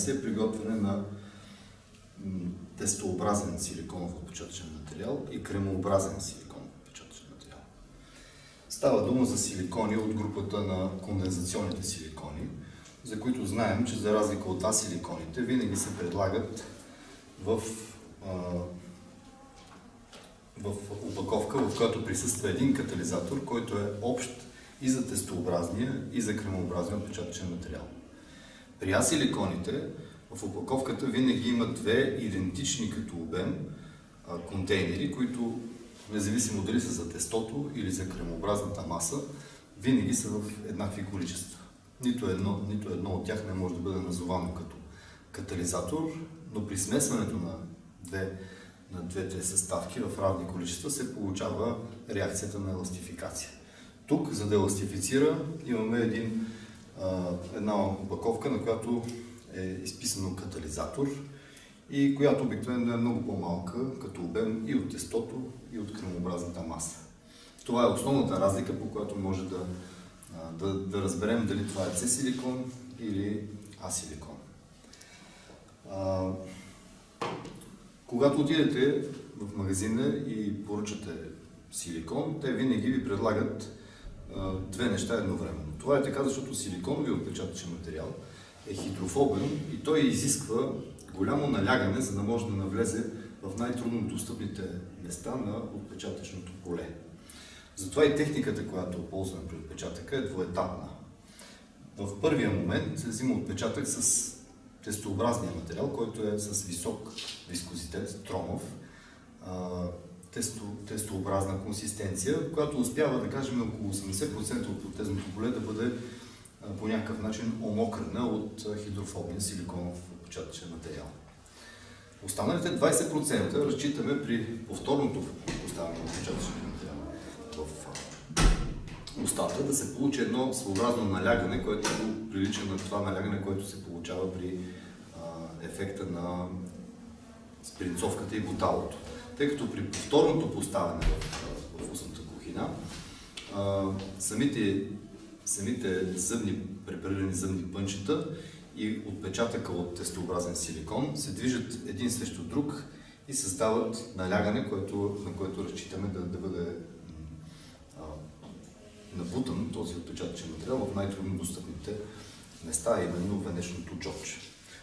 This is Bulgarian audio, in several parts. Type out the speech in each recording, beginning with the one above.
е приготвяне на тестообразен силиконов отпечатъчен материал и кремообразен силиконов отпечатъчен материал. Става дума за силикони от групата на кондензационните силикони, за които знаем, че за разлика от асиликоните винаги се предлагат в опаковка, в която присъства един катализатор, който е общ и за тестообразния, и за кремообразния отпечатъчен материал. При асиликоните в опаковката винаги има две идентични като обем контейнери, които, независимо дали са за тестото или за кремообразната маса, винаги са в еднакви количества. Нито едно от тях не може да бъде назовано като катализатор, но при смесването на двете съставки в равни количества се получава реакцията на еластификация. Тук, за да еластифицира, имаме една опаковка, на която е изписано катализатор и която обикновено е много по-малка като обем и от тестото, и от кремообразната маса. Това е основната разлика, по която може да разберем дали това е С-силикон или асиликон. Когато отидете в магазина и поръчате силикон, те винаги ви предлагат две неща едновременно. Това е така, защото силиконовият отпечатъчен материал е хидрофобен и той изисква голямо налягане, за да може да навлезе в най-трудно достъпните места на отпечатъчното поле. Затова и техниката, която ползваме при отпечатъка, е двуетапна. В първия момент се взима отпечатък с тестообразния материал, който е с висок вискозитет, тромов, тестообразна консистенция, която успява, да кажем, около 80% от протезното поле да бъде по някакъв начин омокрена от хидрофобния силиконов отпечатъчен материал. Останалите 20% разчитаме при повторното поставяне на отпечатъчен материал в устата да се получи едно своеобразно налягане, което прилича на това налягане, което се получава при ефекта на спринцовката и буталото. Тъй като при повторното поставяне в устната кухина, самите препарирани зъбни пънчета и отпечатъка от тестообразен силикон се движат един срещу друг и създават налягане, на което разчитаме да бъде набутан този отпечатъчен материал в най-трудно достъпните места, именно венечното джобче.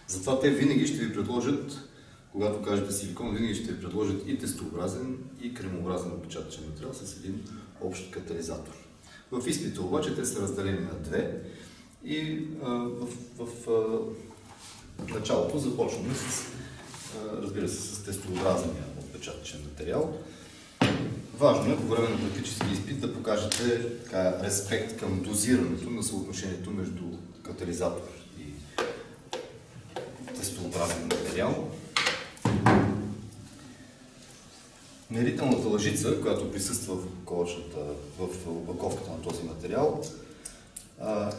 Затова те винаги ще ви предложат, когато кажете силикон, винаги ще ви предложат и тестообразен, и кремообразен отпечатъчен материал с един общ катализатор. В изпита обаче те са разделени на две и в началото започваме разбира се, с тестообразния отпечатъчен материал. Важно е по време на практически изпит да покажете респект към дозирането на съотношението между катализатор и тестообразен материал. Мерителната лъжица, която присъства в опаковката на този материал,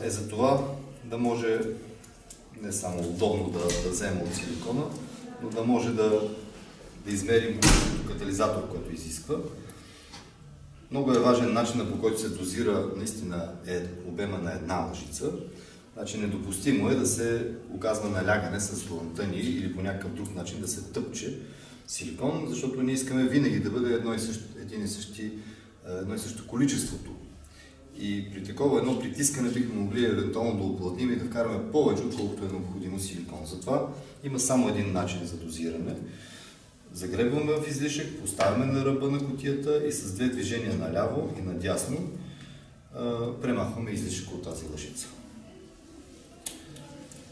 е за това да може не само удобно да взема от силикона, но да може да измерим катализатор, който изисква. Много е важен начинът, по който се дозира наистина обема на една лъжица. Значи недопустимо е да се оказва налягане с лантани или по някакъв друг начин да се тъпче силикон, защото ние искаме винаги да бъде едно и също количеството. И при такова едно притискане бихме могли евентуално да оплътним и да вкараме повече, отколкото е необходимо силикон. Затова има само един начин за дозиране. Загребваме в излишък, поставяме на ръба на кутията и с две движения наляво и надясно премахваме излишък от тази лъжица.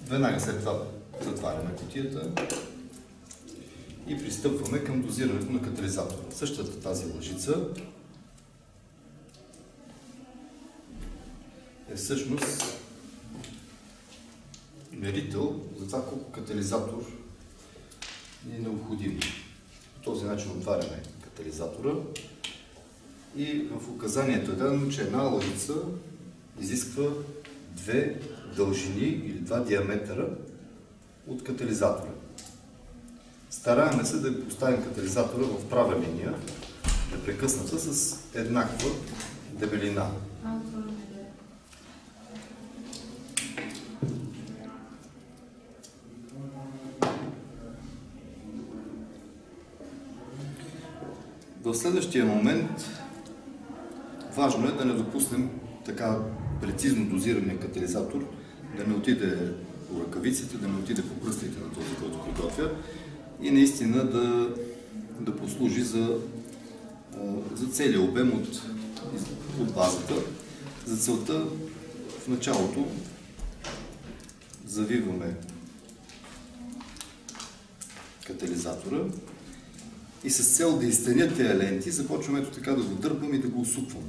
Веднага след това затваряме кутията и пристъпваме към дозирането на катализатора. Същата тази лъжица е всъщност мерител за това колко катализатор ни е необходим. По този начин отваряме катализатора и в указанието е дадено, че една лъжица изисква две дължини или два диаметъра от катализатора. Стараем се да поставим катализатора в права линия, непрекъсната с еднаква дебелина. В следващия момент важно е да не допуснем така прецизно дозирания катализатор, да не отиде по ръкавиците, да не отиде по пръстите на този, който приготвя и наистина да послужи за целия обем от базата. За целта в началото завиваме катализатора и с цел да изтенят тези ленти започваме ето така да го дърпам и да го усупвам.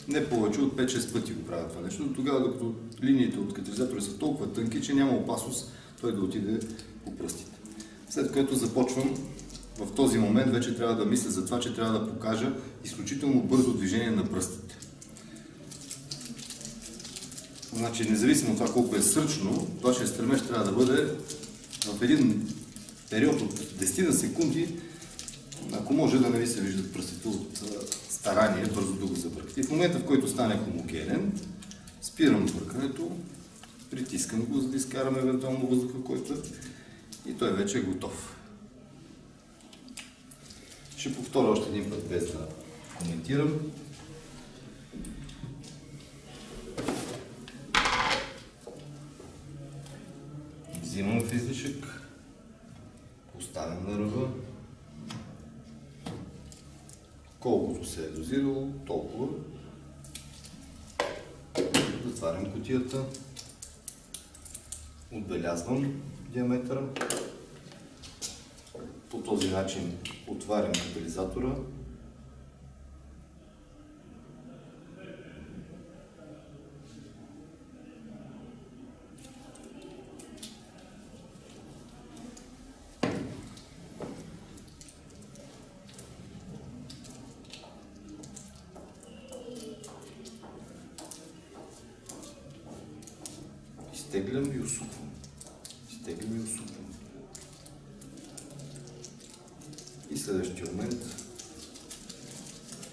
Не повече от 5-6 пъти го правя това нещо, тогава докато линиите от катализатора са толкова тънки, че няма опасност той да отиде по пръстите. След което започвам, в този момент вече трябва да мисля за това, че трябва да покажа изключително бързо движение на пръстите. Значи, независимо от това колко е сръчно, вашия стремеж трябва да бъде в един период от 10 секунди, ако може да не ви се виждат пръстите от старание, бързо да го забъркате. И в момента, в който стане хомогенен, спирам бъркането, притискам го, за да изкарам евентуално въздуха, който е, и той вече е готов. Ще повторя още един път, без да коментирам. Взимам в излишък, поставям на ръба. Колкото се е дозирало, толкова. Затварям кутията. Отбелязвам диаметъра. По този начин отварям катализатора. Изтеглям и усупвам. Изтеглям и усупвам. И следващия момент,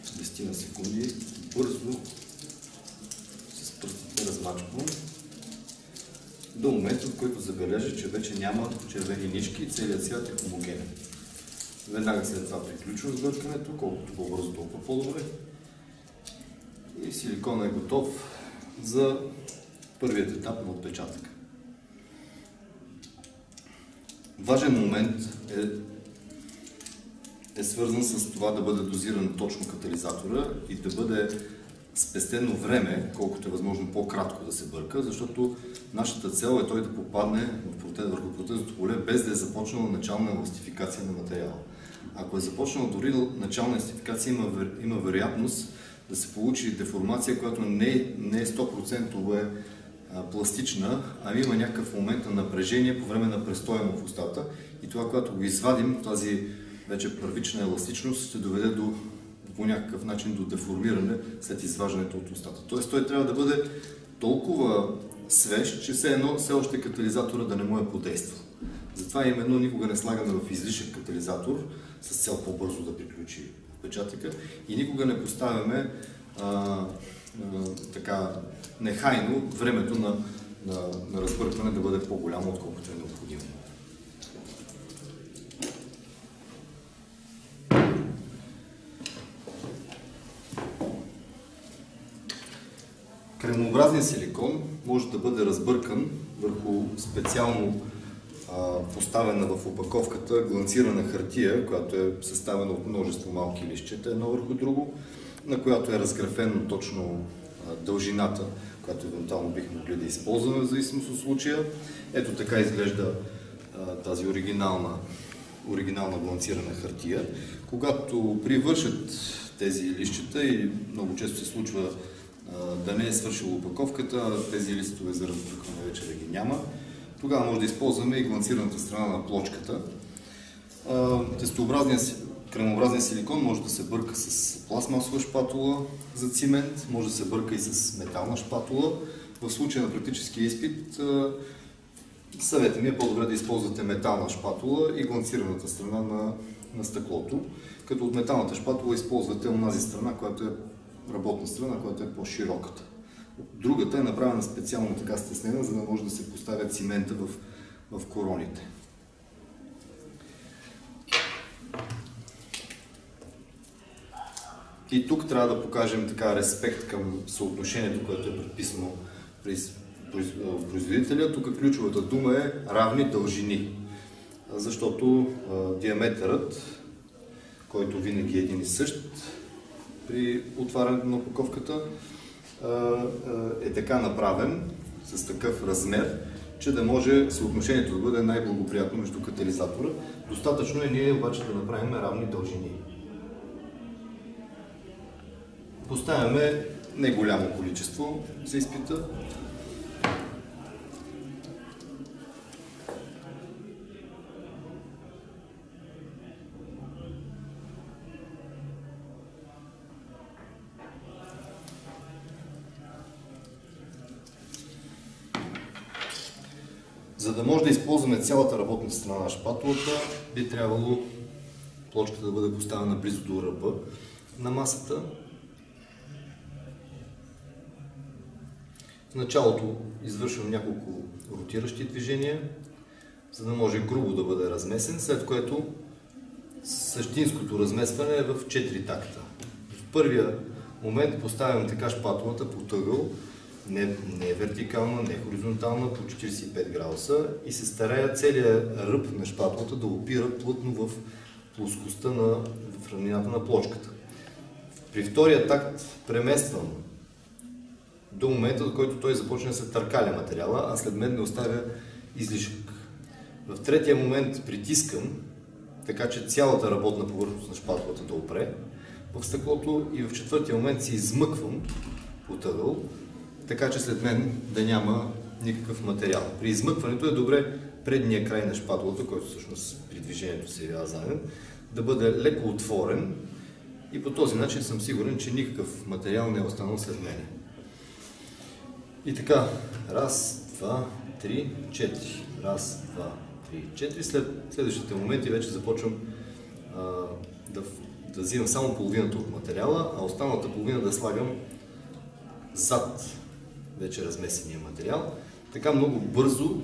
10 на секунди, бързо с пръстите размачквам до момента, в който забележа, че вече няма червени нишки и целият цвят е хомогенен. Веднага след това приключвам с бъркането, колкото по-бързо, толкова по-добре. И силиконът е готов за първият етап на отпечатъка. Важен момент е свързан с това да бъде дозиран точно катализатора и да бъде спестено време, колкото е възможно по-кратко да се бърка, защото нашата цел е той да попадне върху протезното поле, без да е започнала начална еластификация на материала. Ако е започнала дори начална еластификация, има вероятност да се получи деформация, която не е 100% пластична, а има някакъв момент на напрежение по време на престоя му в устата и това, когато го извадим, тази вече първична еластичност ще доведе по някакъв начин до деформиране след изваждането от устата. Тоест той трябва да бъде толкова свеж, че все още катализатора да не му е подействал. Затова именно никога не слагаме в излишък катализатор с цел по-бързо да приключи отпечатъка и никога не поставяме така нехайно времето на разбъркване да бъде по-голямо, отколкото е необходимо. Кремообразният силикон може да бъде разбъркан върху специално поставена в опаковката гланцирана хартия, която е съставена от множество малки листчета, едно върху друго, на която е разграфено точно дължината, която евентуално бихме могли да използваме в зависимост от случая. Ето така изглежда тази оригинална гланцирана хартия. Когато привършат тези листчета и много често се случва да не е свършила опаковката, тези листове за разбъркване вече да ги няма, тогава може да използваме и гланцираната страна на плочката. Кремообразният силикон може да се бърка с пластмасова шпатула за цимент, може да се бърка и с метална шпатула. В случая на практически изпит съветът ми е по-добре да използвате метална шпатула и гланцираната страна на стъклото, като от металната шпатула използвате онази страна, която е работна страна, която е по-широката. Другата е направена специално така стеснена, за да може да се поставя цимента в короните. И тук трябва да покажем така респект към съотношението, което е предписано при производителя. Тук ключовата дума е равни дължини, защото диаметърът, който винаги е един и същ при отварянето на опаковката, е така направен, с такъв размер, че да може съотношението да бъде най-благоприятно между катализатора. Достатъчно е ние обаче да направим равни дължини. Поставяме не голямо количество за изпита. За да може да използваме цялата работна страна на шпатулата, би трябвало плочката да бъде поставена близо до ръба на масата. В началото извършвам няколко ротиращи движения, за да може грубо да бъде размесен, след което същинското размесване е в 4 такта. В първия момент поставям така шпатулата по ъгъл, не вертикална, не хоризонтална, по 45 градуса и се старая целият ръб на шпатулата да опира плътно в плоскостта в равнината на плочката. При втория такт премествам до момента, до който той започне да се търкаля материала, а след мен не оставя излишък. В третия момент притискам, така че цялата работна повърхност на шпатулата да опре в стъклото и в четвъртия момент си измъквам от ъгъл, така че след мен да няма никакъв материал. При измъкването е добре предния край на шпатулата, който всъщност при движението се явява заден, да бъде леко отворен и по този начин съм сигурен, че никакъв материал не е останал след мен. И така, раз, два, три, четири. Раз, два, три, четири. След следващите моменти вече започвам да взимам само половината от материала, а останалата половина да слагам зад вече размесения материал. Така много бързо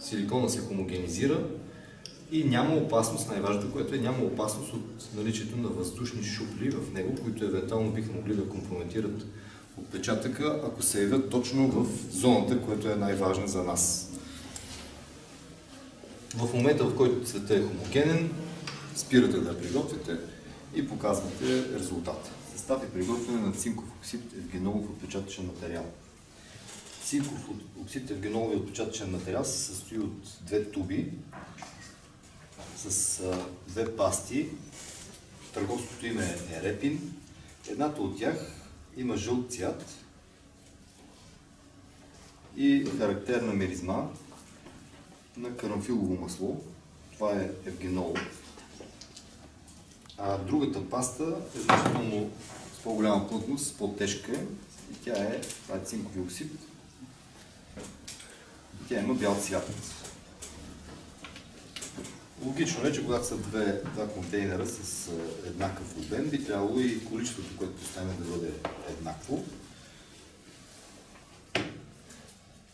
силикона се хомогенизира и няма опасност, най-важното, което е, няма опасност от наличието на въздушни шупли в него, които евентуално биха могли да компрометират отпечатъка, ако се явят точно в зоната, която е най-важна за нас. В момента, в който цветът е хомогенен, спирате да приготвите и показвате резултата. Състав и приготвяне на цинков оксид евгенолов отпечатъчен материал. Цинков оксид евгенолов отпечатъчен материал се състои от две туби с две пасти. Търговското име е Репин. Едната от тях има жълт цвят и характерна миризма на карамфилово масло. Това е евгенол. А другата паста е значително с по-голяма плътност, по-тежка и това е цинкови оксид. Тя има бял цвят. Логично е, че когато са два контейнера с еднакъв обем, би трябвало и количеството, което поставяме, да бъде еднакво.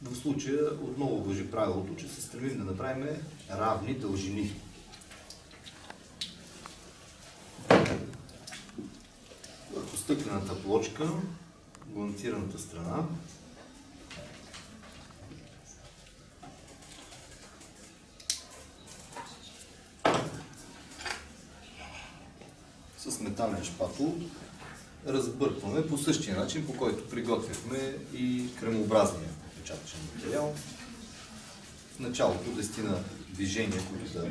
В случая отново важи правилото, че се стремим да направим равни дължини. Върху стъклената плочка, гланцираната страна, с метален шпатул разбъркваме по същия начин, по който приготвяхме и кремообразния отпечатъчен материал. В началото 10 движения, които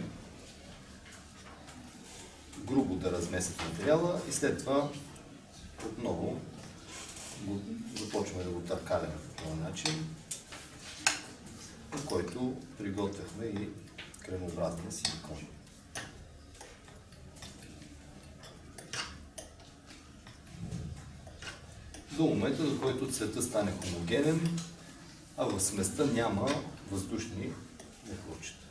грубо да размесят материала и след това отново започваме да го търкаляме по този начин, по който приготвяхме и кремообразния силикон. До момента, до който цветът стане хомогенен, а в сместа няма въздушни мехурчета.